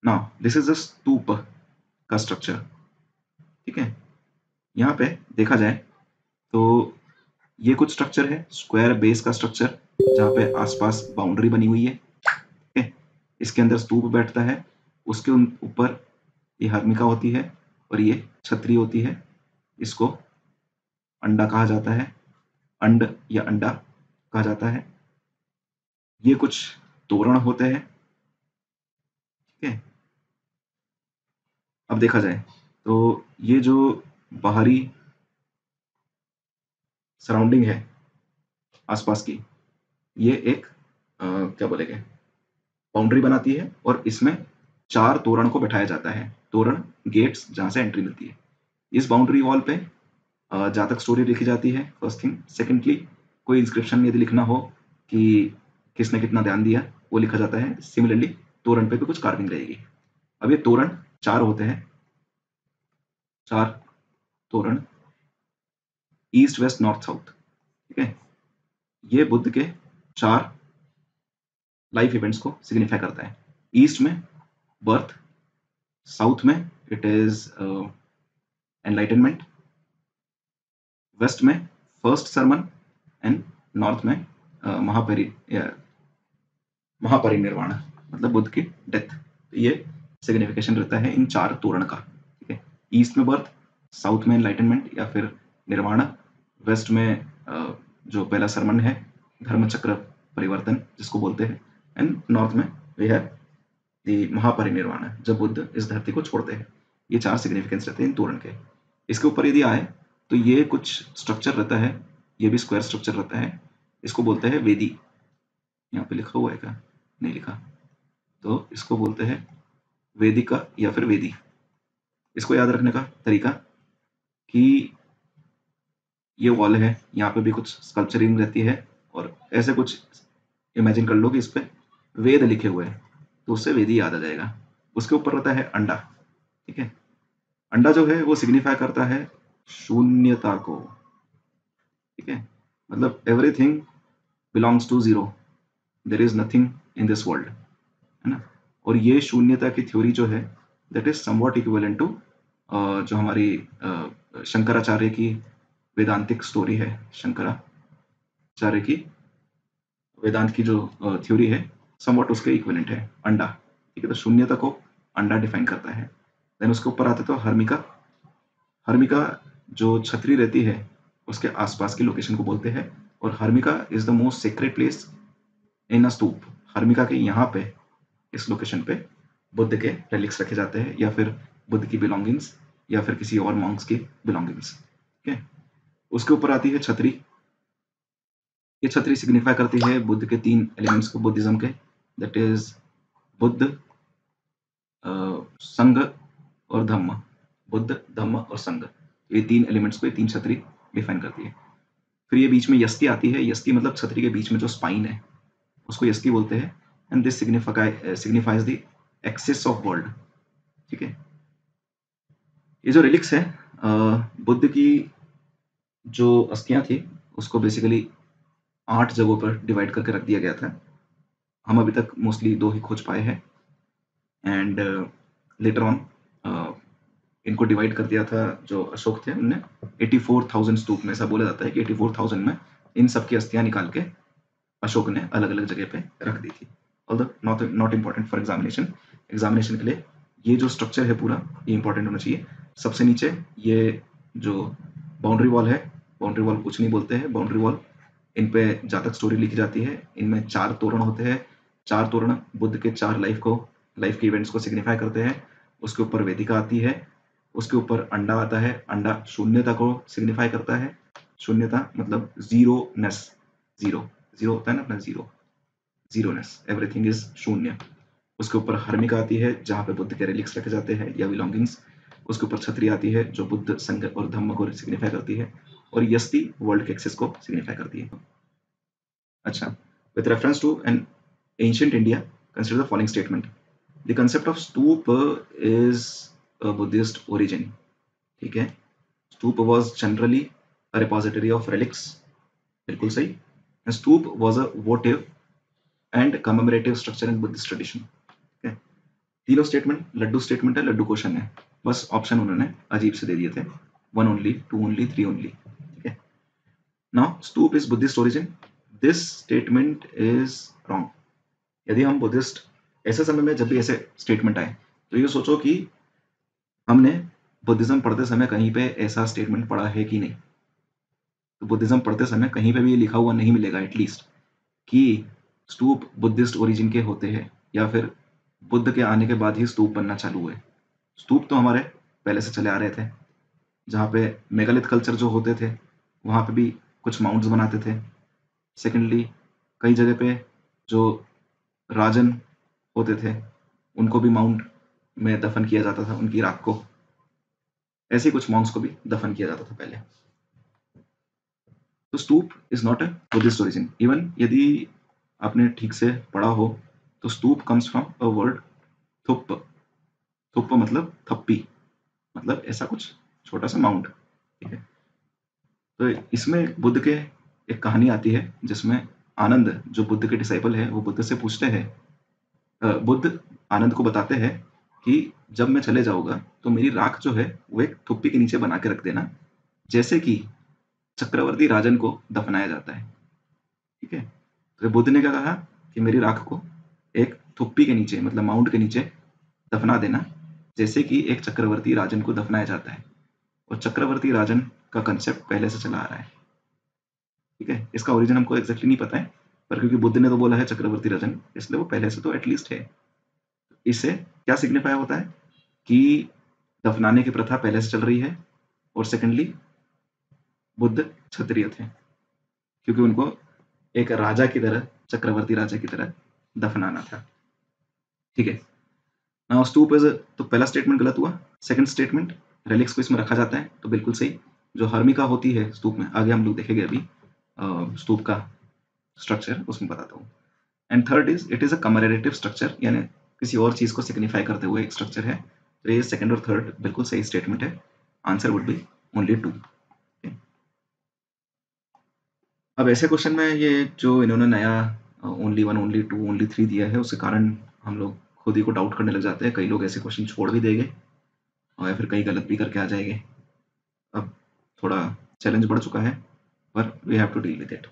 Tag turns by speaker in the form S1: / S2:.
S1: Now this is a स्तूप का structure. ठीक है, यहाँ पे देखा जाए तो ये कुछ स्ट्रक्चर है, स्क्वायर बेस का स्ट्रक्चर, जहाँ पे आसपास बाउंड्री बनी हुई है। ठीक है, इसके अंदर स्तूप बैठता है, उसके ऊपर ये हर्मिका होती है और ये छतरी होती है। इसको अंडा कहा जाता है, अंड या अंडा कहा जाता है। ये कुछ तोरण होते हैं। ठीक है, अब देखा जाए तो ये जो बाहरी सराउंडिंग है आसपास की, ये एक क्या बोलेंगे, बाउंड्री बनाती है और इसमें 4 तोरण को बैठाया जाता है। तोरण गेट्स जहाँ से एंट्री मिलती है। इस बाउंड्री वॉल पे जातक स्टोरी लिखी जाती है, फर्स्ट थिंग। सेकेंडली, कोई इंस्क्रिप्शन यदि लिखना हो कि किसने कितना ध्यान दिया, वो लिखा जाता है। सिमिलरली तोरण पे भी कुछ कार्विंग रहेगी। अब ये तोरण 4 होते हैं, 4 तोरण, ईस्ट वेस्ट नॉर्थ साउथ। ठीक है, ये बुद्ध के 4 लाइफ इवेंट्स को सिग्निफाई करता है। ईस्ट में बर्थ, साउथ में इट इज एनलाइटनमेंट, वेस्ट में फर्स्ट सरमन, एंड नॉर्थ में महापरिनिर्वाण, मतलब बुद्ध की डेथ। ये सिग्निफिकेशन रहता है इन 4 तोरण का। ठीक है, ईस्ट में बर्थ, साउथ में एनलाइटनमेंट या फिर निर्वाण, वेस्ट में जो पहला सरमन है, धर्म चक्र परिवर्तन जिसको बोलते हैं, एंड नॉर्थ में वी हैव द महापरिनिर्वाण, जब बुद्ध इस धरती को छोड़ते हैं। ये 4 सिग्निफिकेंस रहते हैं इन तोरण के। इसके ऊपर यदि आए तो ये कुछ स्ट्रक्चर रहता है, ये भी स्क्वायर स्ट्रक्चर रहता है। इसको बोलते हैं वेदी। यहाँ पे लिखा हुआ है क्या? नहीं लिखा। तो इसको बोलते हैं वेदिका या फिर वेदी। इसको याद रखने का तरीका कि ये वॉल है, यहाँ पे भी कुछ स्कल्पचरिंग रहती है, और ऐसे कुछ इमेजिन कर लो कि इस पे वेद लिखे हुए हैं, तो उससे वेदी याद आ जाएगा। उसके ऊपर रहता है अंडा। ठीक है, अंडा जो है वो सिग्निफाई करता है शून्यता को। ठीक है, मतलब everything belongs to zero, there is nothing in this world, है ना। और ये शून्यता की थ्योरी जो है, that is somewhat equivalent to जो हमारी शंकराचार्य की वेदांतिक स्टोरी है, शंकराचार्य की वेदांत की जो थ्योरी है, समवॉट उसके इक्विवेलेंट है अंडा। ठीक है, तो शून्यता को अंडा डिफाइन करता है। देन उसके ऊपर आते तो हर्मिका। हर्मिका जो छतरी रहती है उसके आसपास की लोकेशन को बोलते हैं, और harmika is the most secret place in a stupa. Harmika के यहाँ पे, इस लोकेशन पे बुद्ध के रेलिक्स रखे जाते हैं, या फिर बुद्ध की बिलोंगिंग्स, या फिर किसी और मॉन्क्स की बिलोंगिंग्स। ठीक है, उसके ऊपर आती है छतरी। ये छतरी सिग्निफाई करती है बुद्ध के 3 एलिमेंट्स को, बुद्धिज्म के, दैट इज बुद्ध, संघ और धम्म। बुद्ध, धम्म और संघ, ये 3 एलिमेंट्स को, ये 3 छतरी डिफाइन करती है। फिर ये बीच में यस्ती आती है। यस्ती मतलब छतरी के बीच में जो स्पाइन है उसको यस्ती बोलते हैं, and this signifies the axis of world. ठीक है, ये जो रिलिक्स है, बुद्ध की जो अस्थियां थी उसको बेसिकली 8 जगहों पर डिवाइड करके रख दिया गया था। हम अभी तक मोस्टली 2 ही खोज पाए हैं, एंड लेटर ऑन इनको डिवाइड कर दिया था जो अशोक थे उनने 84,000 स्तूप में। ऐसा बोला जाता है कि 84,000 में इन सब की अस्थियां निकाल के अशोक ने अलग अलग जगह पे रख दी थी। Although not important for examination के लिए ये जो स्ट्रक्चर है पूरा, ये इंपॉर्टेंट होना चाहिए। सबसे नीचे ये जो बाउंड्री वॉल है, बाउंड्री वॉल कुछ नहीं बोलते हैं, बाउंड्री वॉल, इन पे जातक स्टोरी लिखी जाती है। इनमें 4 तोरण होते हैं। 4 तोरण बुद्ध के 4 लाइफ के इवेंट्स को सिग्निफाई करते हैं। उसके ऊपर वेदिका आती है, उसके ऊपर अंडा आता है। अंडा शून्यता को सिग्निफाई करता है। शून्यता मतलब जीरोनेस, जीरो जीरो होता है ना अपना, जीरोनेस, एवरीथिंग इज शून्य। उसके ऊपर हर्मिका आती है जहाँ पे बुद्ध के रिलिक्स रखे जाते हैं या बिलोंगिंग्स। उसके ऊपर छतरी आती है जो बुद्ध, संघ और धम्म को सिग्निफाई करती है, और यस्ती वर्ल्ड के एक्सेस को सिग्निफाई करती है। अच्छा, with reference to an ancient India, consider the following statement. The concept of stupa is a Buddhist origin. ठीक है, stupa was generally a repository of relics, बिल्कुल सही। Stupa was a votive and commemorative structure in Buddhist tradition. Okay. तीनों statement लड्डू statement है, लड्डू question है, बस ऑप्शन उन्होंने अजीब से दे दिए थे, 1 ओनली, 2 ओनली, 3 ओनली। ठीक है। Now stupa is Buddhist origin, this statement is wrong. यदि हम बुद्धिस्ट ऐसे समय में जब भी ऐसे स्टेटमेंट आए तो ये सोचो कि हमने बुद्धिज्म पढ़ते समय कहीं पे ऐसा स्टेटमेंट पढ़ा है कि नहीं। तो बुद्धिज्म पढ़ते समय कहीं पे भी ये लिखा हुआ नहीं मिलेगा एटलीस्ट कि स्तूप बुद्धिस्ट ओरिजिन के होते हैं या फिर बुद्ध के आने के बाद ही स्तूप बनना चालू हुए। स्तूप तो हमारे पहले से चले आ रहे थे, जहाँ पे मेगालिथ कल्चर जो होते थे वहाँ पे भी कुछ माउंट्स बनाते थे। सेकेंडली कई जगह पे जो राजन होते थे उनको भी माउंट में दफन किया जाता था, उनकी राख को। ऐसे ही कुछ मॉन्क्स को भी दफन किया जाता था पहले। तो stupa is not a Buddhist origin. Even यदि आपने ठीक से पढ़ा हो तो stupa comes from a word थुप। थुप मतलब थप्पी, मतलब ऐसा कुछ छोटा सा माउंट। ठीक है। तो इसमें बुद्ध के एक कहानी आती है जिसमें आनंद जो बुद्ध के डिसाइपल है वो बुद्ध से पूछते हैं, बुद्ध आनंद को बताते हैं कि जब मैं चले जाऊंगा तो मेरी राख जो है वो एक थुप्पी के नीचे बना के रख देना, जैसे कि चक्रवर्ती राजन को दफनाया जाता है। ठीक है। तो बुद्ध ने क्या कहा कि मेरी राख को एक थुप्पी के नीचे मतलब माउंट के नीचे दफना देना, जैसे कि एक चक्रवर्ती राजन को दफनाया जाता है। और चक्रवर्ती राजन का कंसेप्ट पहले से चला आ रहा है। ठीक है। इसका ओरिजिन हमको एग्जैक्टली नहीं पता है, पर क्योंकि बुद्ध ने तो बोला है चक्रवर्ती राजन, इसलिए वो पहले से तो एटलीस्ट है। इससे क्या सिग्निफाई होता है कि दफनाने की प्रथा पहले से चल रही है, और सेकेंडली बुद्ध क्षत्रिय थे क्योंकि उनको एक राजा की तरह, चक्रवर्ती राजा की तरह दफनाना था। ठीक है। नाउ स्तूप इज, तो पहला स्टेटमेंट गलत हुआ। सेकंड स्टेटमेंट रेलिक्स को इसमें रखा जाता है तो बिल्कुल सही। जो हर्मिका होती है स्तूप में, आगे हम लोग देखेंगे अभी स्तूप का स्ट्रक्चर उसमें बताता हूँ। And third is it is a commemorative structure, यानी किसी और चीज को सिग्निफाई करते हुए एक स्ट्रक्चर है। तो ये सेकंड और थर्ड बिल्कुल सही स्टेटमेंट है। Answer would be only 2। अब ऐसे क्वेश्चन में ये जो इन्होंने नया ओनली 1 ओनली 2 ओनली 3 दिया है उसके कारण हम लोग खुद ही को डाउट करने लग जाते हैं। कई लोग ऐसे क्वेश्चन छोड़ भी देंगे और या फिर कई गलत भी करके आ जाएंगे। अब थोड़ा चैलेंज बढ़ चुका है, पर we have to deal with it.